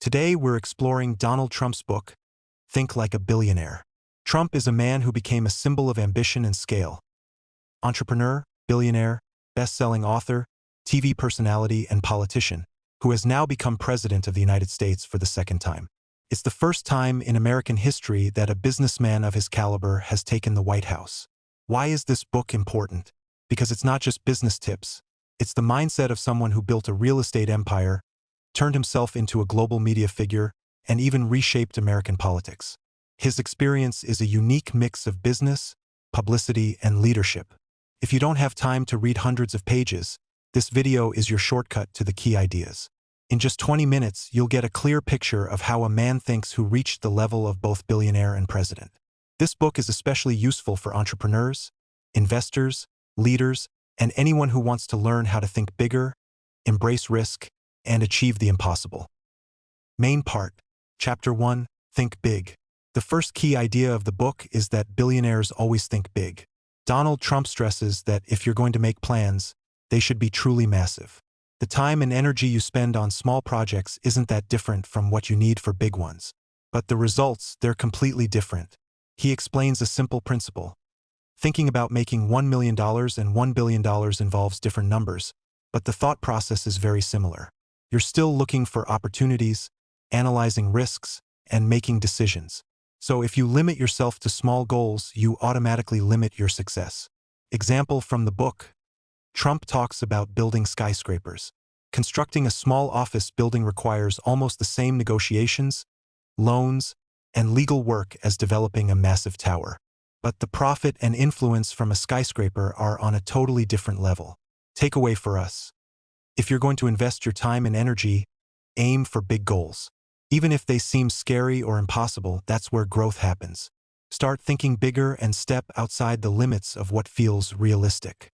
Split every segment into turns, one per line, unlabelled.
Today we're exploring Donald Trump's book, Think Like a Billionaire. Trump is a man who became a symbol of ambition and scale. Entrepreneur, billionaire, best-selling author, TV personality, and politician, who has now become president of the United States for the second time. It's the first time in American history that a businessman of his caliber has taken the White House. Why is this book important? Because it's not just business tips. It's the mindset of someone who built a real estate empire, turned himself into a global media figure, and even reshaped American politics. His experience is a unique mix of business, publicity, and leadership. If you don't have time to read hundreds of pages, this video is your shortcut to the key ideas. In just 20 minutes, you'll get a clear picture of how a man thinks who reached the level of both billionaire and president. This book is especially useful for entrepreneurs, investors, leaders, and anyone who wants to learn how to think bigger, embrace risk, and achieve the impossible. Main part, Chapter 1, Think Big. The first key idea of the book is that billionaires always think big. Donald Trump stresses that if you're going to make plans, they should be truly massive. The time and energy you spend on small projects isn't that different from what you need for big ones. But the results, they're completely different. He explains a simple principle. Thinking about making $1 million and $1 billion involves different numbers, but the thought process is very similar. You're still looking for opportunities, analyzing risks, and making decisions. So if you limit yourself to small goals, you automatically limit your success. Example from the book. Trump talks about building skyscrapers. Constructing a small office building requires almost the same negotiations, loans, and legal work as developing a massive tower. But the profit and influence from a skyscraper are on a totally different level. Takeaway for us. If you're going to invest your time and energy, aim for big goals. Even if they seem scary or impossible, that's where growth happens. Start thinking bigger and step outside the limits of what feels realistic.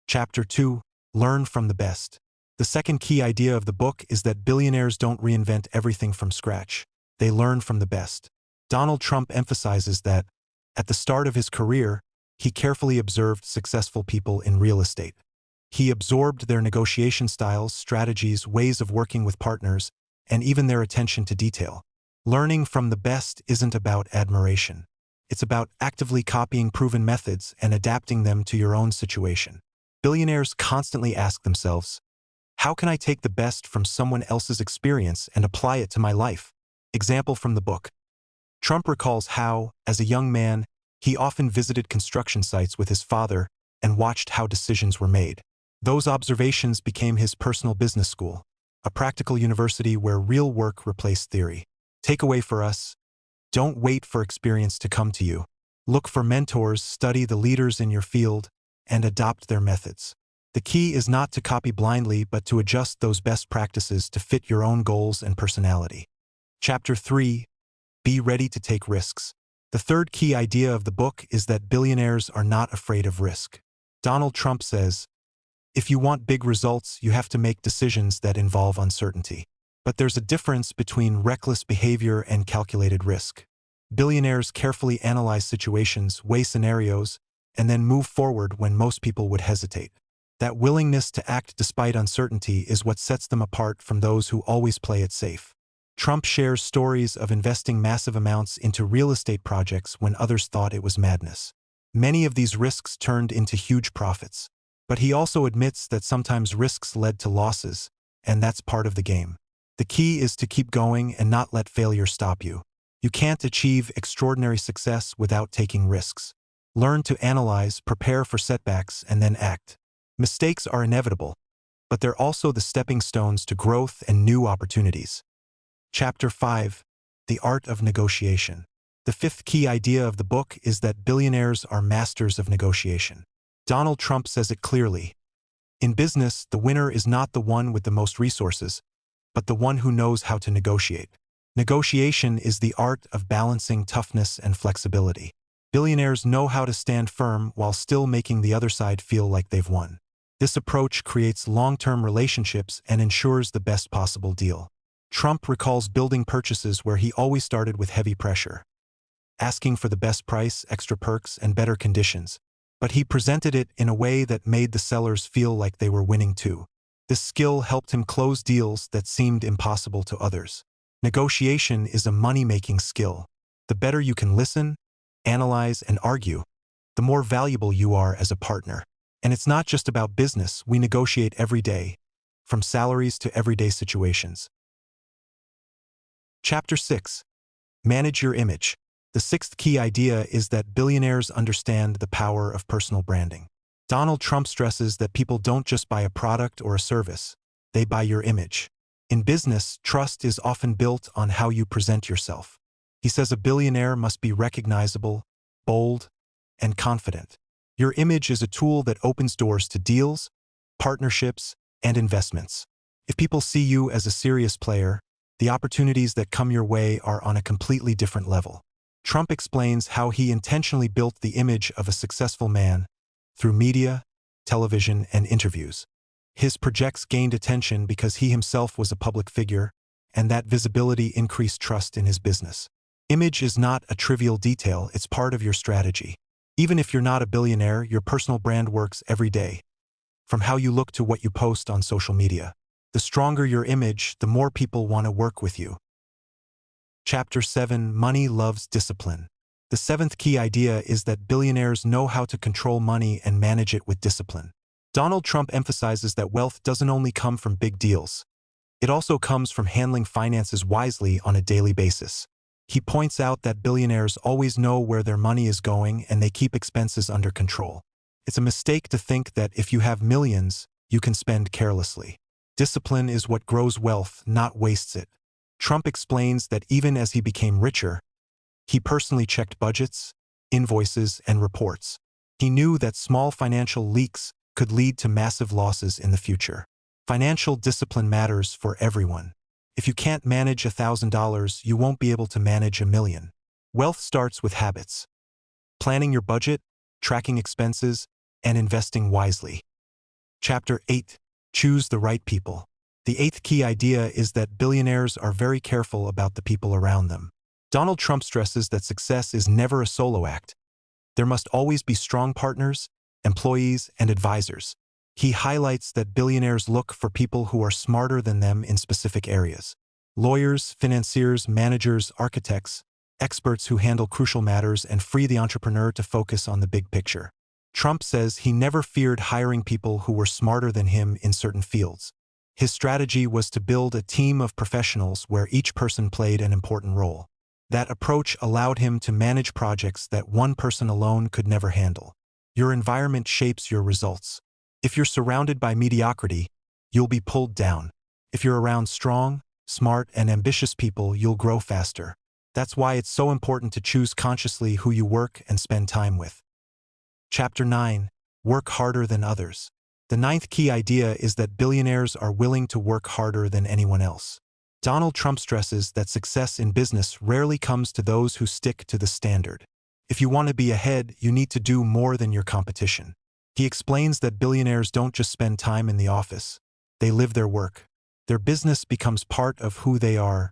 Chapter 2, Learn from the Best. The second key idea of the book is that billionaires don't reinvent everything from scratch. They learn from the best. Donald Trump emphasizes that, at the start of his career, he carefully observed successful people in real estate. He absorbed their negotiation styles, strategies, ways of working with partners, and even their attention to detail. Learning from the best isn't about admiration. It's about actively copying proven methods and adapting them to your own situation. Billionaires constantly ask themselves, how can I take the best from someone else's experience and apply it to my life? Example from the book. Trump recalls how, as a young man, he often visited construction sites with his father and watched how decisions were made. Those observations became his personal business school, a practical university where real work replaced theory. Takeaway for us, don't wait for experience to come to you. Look for mentors, study the leaders in your field, and adopt their methods. The key is not to copy blindly, but to adjust those best practices to fit your own goals and personality. Chapter 3, Be ready to take risks. The third key idea of the book is that billionaires are not afraid of risk. Donald Trump says, if you want big results, you have to make decisions that involve uncertainty. But there's a difference between reckless behavior and calculated risk. Billionaires carefully analyze situations, weigh scenarios, and then move forward when most people would hesitate. That willingness to act despite uncertainty is what sets them apart from those who always play it safe. Trump shares stories of investing massive amounts into real estate projects when others thought it was madness. Many of these risks turned into huge profits. But he also admits that sometimes risks led to losses, and that's part of the game. The key is to keep going and not let failure stop you. You can't achieve extraordinary success without taking risks. Learn to analyze, prepare for setbacks, and then act. Mistakes are inevitable, but they're also the stepping stones to growth and new opportunities. Chapter 5, The Art of Negotiation. The fifth key idea of the book is that billionaires are masters of negotiation. Donald Trump says it clearly. In business, the winner is not the one with the most resources, but the one who knows how to negotiate. Negotiation is the art of balancing toughness and flexibility. Billionaires know how to stand firm while still making the other side feel like they've won. This approach creates long-term relationships and ensures the best possible deal. Trump recalls building purchases where he always started with heavy pressure, asking for the best price, extra perks, and better conditions. But he presented it in a way that made the sellers feel like they were winning too. This skill helped him close deals that seemed impossible to others. Negotiation is a money-making skill. The better you can listen, analyze, and argue, the more valuable you are as a partner. And it's not just about business. We negotiate every day, from salaries to everyday situations. Chapter 6. Manage your image. The sixth key idea is that billionaires understand the power of personal branding. Donald Trump stresses that people don't just buy a product or a service, they buy your image. In business, trust is often built on how you present yourself. He says a billionaire must be recognizable, bold, and confident. Your image is a tool that opens doors to deals, partnerships, and investments. If people see you as a serious player, the opportunities that come your way are on a completely different level. Trump explains how he intentionally built the image of a successful man through media, television, and interviews. His projects gained attention because he himself was a public figure, and that visibility increased trust in his business. Image is not a trivial detail, it's part of your strategy. Even if you're not a billionaire, your personal brand works every day. From how you look to what you post on social media. The stronger your image, the more people want to work with you. Chapter 7. Money loves discipline. The seventh key idea is that billionaires know how to control money and manage it with discipline. Donald Trump emphasizes that wealth doesn't only come from big deals. It also comes from handling finances wisely on a daily basis. He points out that billionaires always know where their money is going and they keep expenses under control. It's a mistake to think that if you have millions, you can spend carelessly. Discipline is what grows wealth, not wastes it. Trump explains that even as he became richer, he personally checked budgets, invoices, and reports. He knew that small financial leaks could lead to massive losses in the future. Financial discipline matters for everyone. If you can't manage $1,000, you won't be able to manage $1 million. Wealth starts with habits. Planning your budget, tracking expenses, and investing wisely. Chapter 8. Choose the right people. The eighth key idea is that billionaires are very careful about the people around them. Donald Trump stresses that success is never a solo act. There must always be strong partners, employees, and advisors. He highlights that billionaires look for people who are smarter than them in specific areas. Lawyers, financiers, managers, architects, experts who handle crucial matters and free the entrepreneur to focus on the big picture. Trump says he never feared hiring people who were smarter than him in certain fields. His strategy was to build a team of professionals where each person played an important role. That approach allowed him to manage projects that one person alone could never handle. Your environment shapes your results. If you're surrounded by mediocrity, you'll be pulled down. If you're around strong, smart, and ambitious people, you'll grow faster. That's why it's so important to choose consciously who you work and spend time with. Chapter 9. Work harder than others. The ninth key idea is that billionaires are willing to work harder than anyone else. Donald Trump stresses that success in business rarely comes to those who stick to the standard. If you want to be ahead, you need to do more than your competition. He explains that billionaires don't just spend time in the office. They live their work. Their business becomes part of who they are,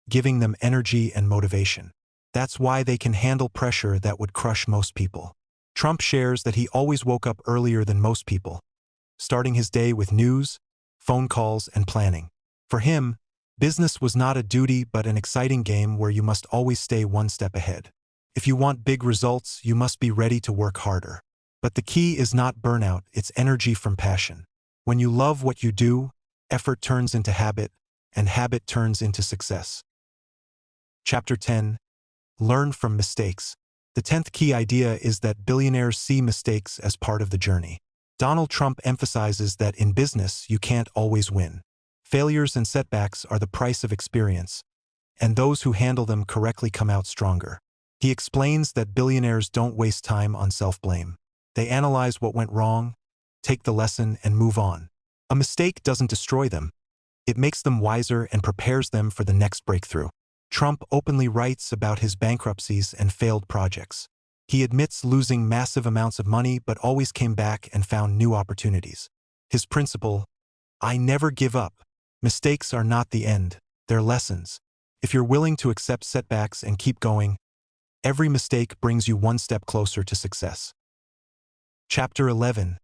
giving them energy and motivation. That's why they can handle pressure that would crush most people. Trump shares that he always woke up earlier than most people, starting his day with news, phone calls, and planning. For him, business was not a duty but an exciting game where you must always stay one step ahead. If you want big results, you must be ready to work harder. But the key is not burnout, it's energy from passion. When you love what you do, effort turns into habit, and habit turns into success. Chapter 10. Learn from mistakes. The 10th key idea is that billionaires see mistakes as part of the journey. Donald Trump emphasizes that in business, you can't always win. Failures and setbacks are the price of experience, and those who handle them correctly come out stronger. He explains that billionaires don't waste time on self-blame. They analyze what went wrong, take the lesson, and move on. A mistake doesn't destroy them. It makes them wiser and prepares them for the next breakthrough. Trump openly writes about his bankruptcies and failed projects. He admits losing massive amounts of money but always came back and found new opportunities. His principle, I never give up. Mistakes are not the end, they're lessons. If you're willing to accept setbacks and keep going, every mistake brings you one step closer to success. Chapter 11.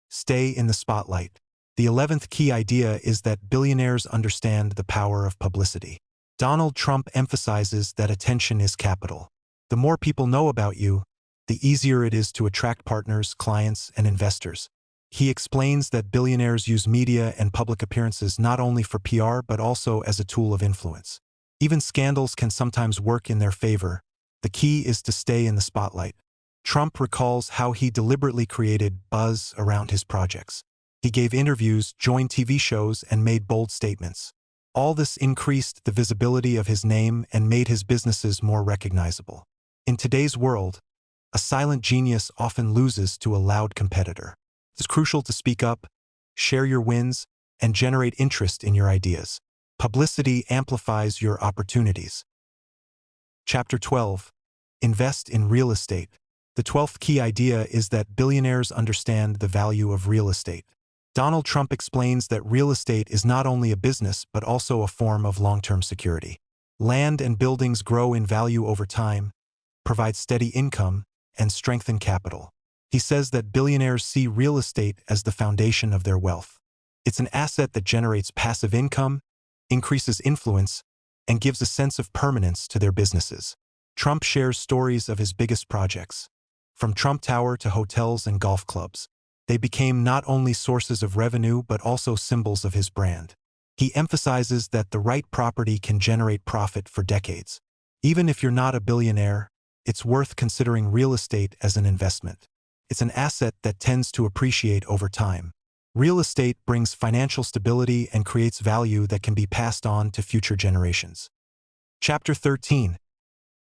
Stay in the spotlight. The 11th key idea is that billionaires understand the power of publicity. Donald Trump emphasizes that attention is capital. The more people know about you, the easier it is to attract partners, clients, and investors. He explains that billionaires use media and public appearances not only for PR but also as a tool of influence. Even scandals can sometimes work in their favor. The key is to stay in the spotlight. Trump recalls how he deliberately created buzz around his projects. He gave interviews, joined TV shows, and made bold statements. All this increased the visibility of his name and made his businesses more recognizable. In today's world, a silent genius often loses to a loud competitor. It's crucial to speak up, share your wins, and generate interest in your ideas. Publicity amplifies your opportunities. Chapter 12. Invest in real estate. The 12th key idea is that billionaires understand the value of real estate. Donald Trump explains that real estate is not only a business but also a form of long-term security. Land and buildings grow in value over time, provide steady income, and strengthen capital. He says that billionaires see real estate as the foundation of their wealth. It's an asset that generates passive income, increases influence, and gives a sense of permanence to their businesses. Trump shares stories of his biggest projects. From Trump Tower to hotels and golf clubs, they became not only sources of revenue but also symbols of his brand. He emphasizes that the right property can generate profit for decades. Even if you're not a billionaire, it's worth considering real estate as an investment. It's an asset that tends to appreciate over time. Real estate brings financial stability and creates value that can be passed on to future generations. Chapter 13.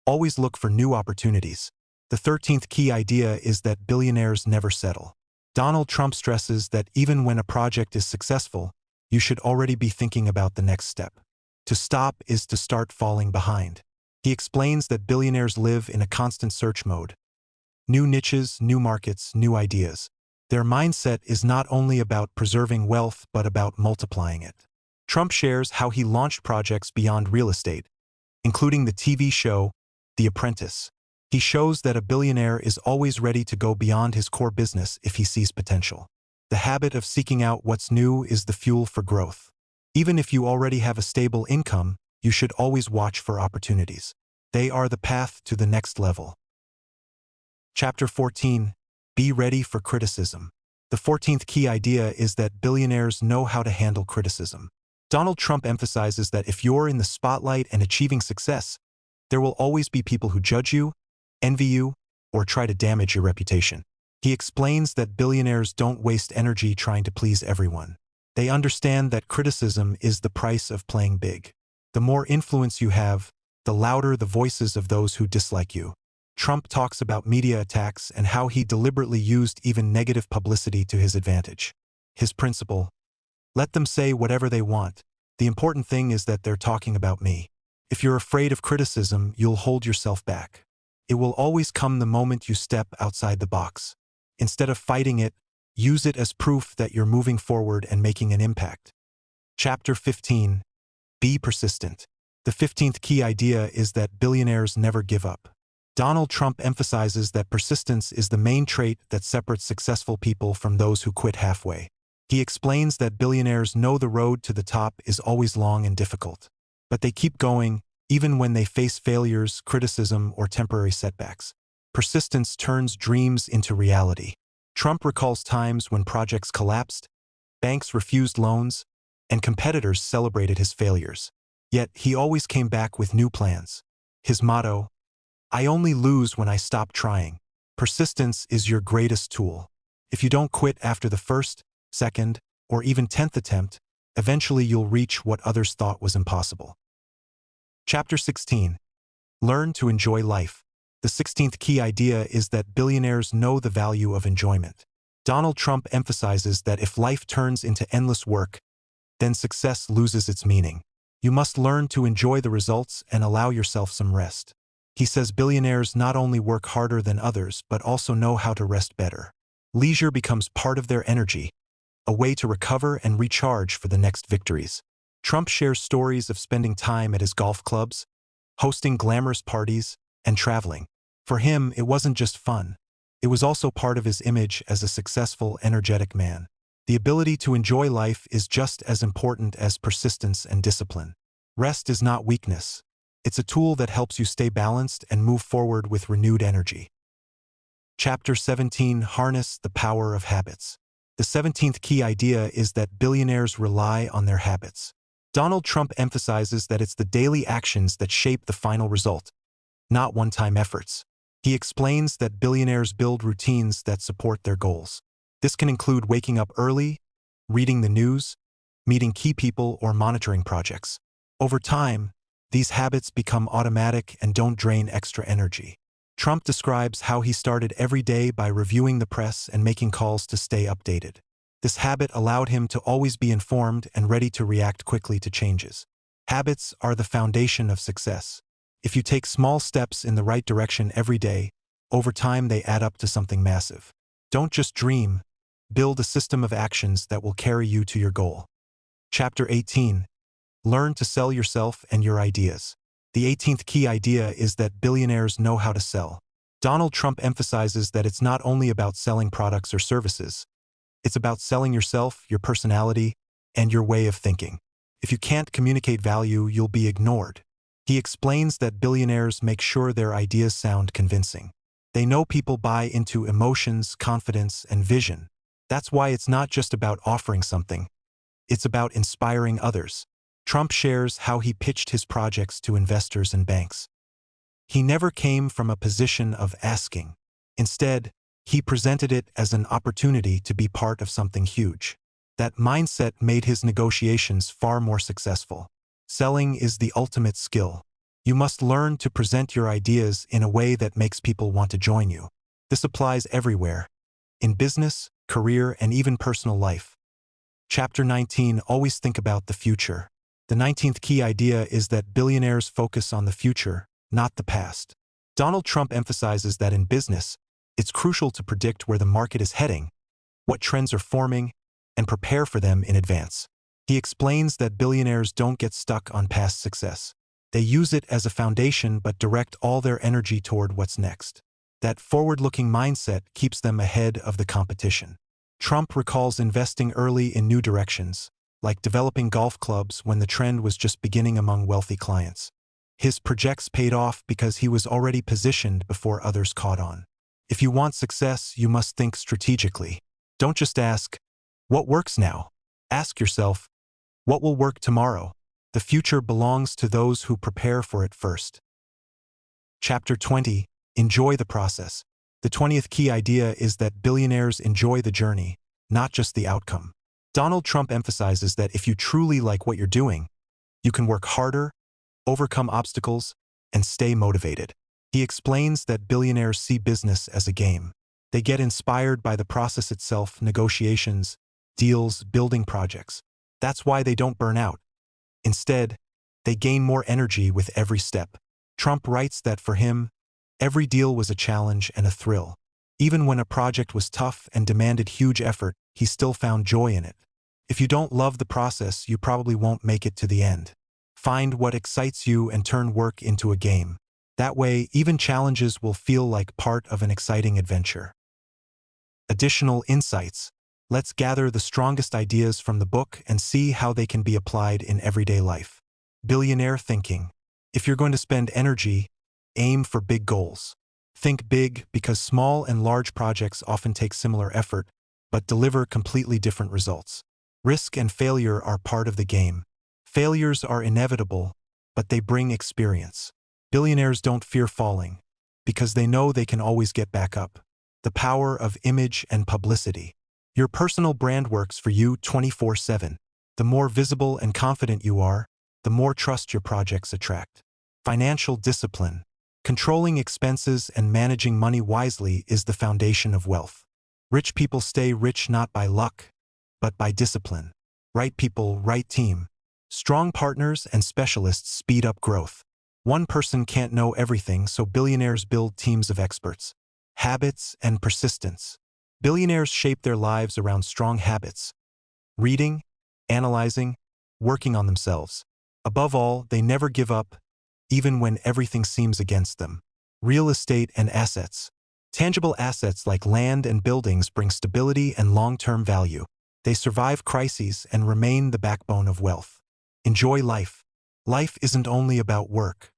Always look for new opportunities. The 13th key idea is that billionaires never settle. Donald Trump stresses that even when a project is successful, you should already be thinking about the next step. To stop is to start falling behind. He explains that billionaires live in a constant search mode. New niches, new markets, new ideas. Their mindset is not only about preserving wealth but about multiplying it. Trump shares how he launched projects beyond real estate, including the TV show, The Apprentice. He shows that a billionaire is always ready to go beyond his core business if he sees potential. The habit of seeking out what's new is the fuel for growth. Even if you already have a stable income, you should always watch for opportunities. They are the path to the next level. Chapter 14. Be ready for criticism. The 14th key idea is that billionaires know how to handle criticism. Donald Trump emphasizes that if you're in the spotlight and achieving success, there will always be people who judge you, envy you, or try to damage your reputation. He explains that billionaires don't waste energy trying to please everyone. They understand that criticism is the price of playing big. The more influence you have, the louder the voices of those who dislike you. Trump talks about media attacks and how he deliberately used even negative publicity to his advantage. His principle: let them say whatever they want. The important thing is that they're talking about me. If you're afraid of criticism, you'll hold yourself back. It will always come the moment you step outside the box. Instead of fighting it, use it as proof that you're moving forward and making an impact. Chapter 15. Be persistent. The 15th key idea is that billionaires never give up. Donald Trump emphasizes that persistence is the main trait that separates successful people from those who quit halfway. He explains that billionaires know the road to the top is always long and difficult, but they keep going even when they face failures, criticism, or temporary setbacks. Persistence turns dreams into reality. Trump recalls times when projects collapsed, banks refused loans, and competitors celebrated his failures. Yet he always came back with new plans. His motto: I only lose when I stop trying. Persistence is your greatest tool. If you don't quit after the first, second, or even 10th attempt, eventually you'll reach what others thought was impossible. Chapter 16. Learn to enjoy life. The 16th key idea is that billionaires know the value of enjoyment. Donald Trump emphasizes that if life turns into endless work, then success loses its meaning. You must learn to enjoy the results and allow yourself some rest. He says billionaires not only work harder than others but also know how to rest better. Leisure becomes part of their energy, a way to recover and recharge for the next victories. Trump shares stories of spending time at his golf clubs, hosting glamorous parties, and traveling. For him, it wasn't just fun. It was also part of his image as a successful, energetic man. The ability to enjoy life is just as important as persistence and discipline. Rest is not weakness. It's a tool that helps you stay balanced and move forward with renewed energy. Chapter 17: Harness the Power of Habits. The 17th key idea is that billionaires rely on their habits. Donald Trump emphasizes that it's the daily actions that shape the final result, not one-time efforts. He explains that billionaires build routines that support their goals. This can include waking up early, reading the news, meeting key people, or monitoring projects. Over time, these habits become automatic and don't drain extra energy. Trump describes how he started every day by reviewing the press and making calls to stay updated. This habit allowed him to always be informed and ready to react quickly to changes. Habits are the foundation of success. If you take small steps in the right direction every day, over time they add up to something massive. Don't just dream, build a system of actions that will carry you to your goal. Chapter 18: Learn to sell yourself and your ideas. The 18th key idea is that billionaires know how to sell. Donald Trump emphasizes that it's not only about selling products or services. It's about selling yourself, your personality, and your way of thinking. If you can't communicate value, you'll be ignored. He explains that billionaires make sure their ideas sound convincing. They know people buy into emotions, confidence, and vision. That's why it's not just about offering something. It's about inspiring others. Trump shares how he pitched his projects to investors and banks. He never came from a position of asking. Instead, he presented it as an opportunity to be part of something huge. That mindset made his negotiations far more successful. Selling is the ultimate skill. You must learn to present your ideas in a way that makes people want to join you. This applies everywhere, in business, career, and even personal life. Chapter 19: Always think about the future. The 19th key idea is that billionaires focus on the future, not the past. Donald Trump emphasizes that in business, it's crucial to predict where the market is heading, what trends are forming, and prepare for them in advance. He explains that billionaires don't get stuck on past success. They use it as a foundation but direct all their energy toward what's next. That forward-looking mindset keeps them ahead of the competition. Trump recalls investing early in new directions, like developing golf clubs when the trend was just beginning among wealthy clients. His projects paid off because he was already positioned before others caught on. If you want success, you must think strategically. Don't just ask, what works now? Ask yourself, what will work tomorrow? The future belongs to those who prepare for it first. Chapter 20: Enjoy the process. The 20th key idea is that billionaires enjoy the journey, not just the outcome. Donald Trump emphasizes that if you truly like what you're doing, you can work harder, overcome obstacles, and stay motivated. He explains that billionaires see business as a game. They get inspired by the process itself: negotiations, deals, building projects. That's why they don't burn out. Instead, they gain more energy with every step. Trump writes that for him, every deal was a challenge and a thrill. Even when a project was tough and demanded huge effort, he still found joy in it. If you don't love the process, you probably won't make it to the end. Find what excites you and turn work into a game. That way, even challenges will feel like part of an exciting adventure. Additional insights. Let's gather the strongest ideas from the book and see how they can be applied in everyday life. Billionaire thinking. If you're going to spend energy, aim for big goals. Think big because small and large projects often take similar effort, but deliver completely different results. Risk and failure are part of the game. Failures are inevitable, but they bring experience. Billionaires don't fear falling, because they know they can always get back up. The power of image and publicity. Your personal brand works for you 24/7. The more visible and confident you are, the more trust your projects attract. Financial discipline. Controlling expenses and managing money wisely is the foundation of wealth. Rich people stay rich not by luck, but by discipline. Right people, right team. Strong partners and specialists speed up growth. One person can't know everything, so billionaires build teams of experts. Habits and persistence. Billionaires shape their lives around strong habits. Reading, analyzing, working on themselves. Above all, they never give up, even when everything seems against them. Real estate and assets. Tangible assets like land and buildings bring stability and long-term value. They survive crises and remain the backbone of wealth. Enjoy life. Life isn't only about work.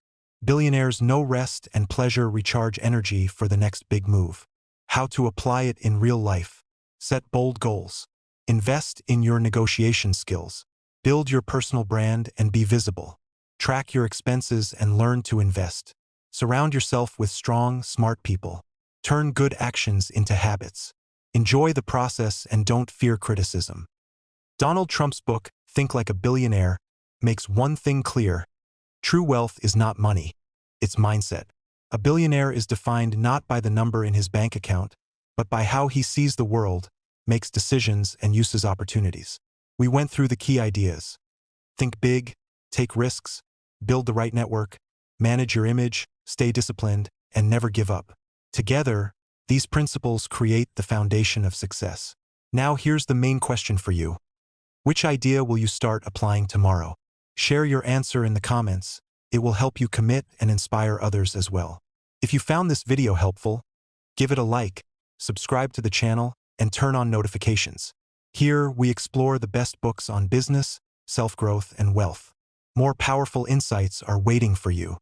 Billionaires know rest and pleasure recharge energy for the next big move. How to apply it in real life. Set bold goals. Invest in your negotiation skills. Build your personal brand and be visible. Track your expenses and learn to invest. Surround yourself with strong, smart people. Turn good actions into habits. Enjoy the process and don't fear criticism. Donald Trump's book, Think Like a Billionaire, makes one thing clear. True wealth is not money. It's mindset. A billionaire is defined not by the number in his bank account, but by how he sees the world, makes decisions, and uses opportunities. We went through the key ideas. Think big, take risks, build the right network, manage your image, stay disciplined, and never give up. Together, these principles create the foundation of success. Now here's the main question for you. Which idea will you start applying tomorrow? Share your answer in the comments. It will help you commit and inspire others as well. If you found this video helpful, give it a like, subscribe to the channel, and turn on notifications. Here, we explore the best books on business, self-growth, and wealth. More powerful insights are waiting for you.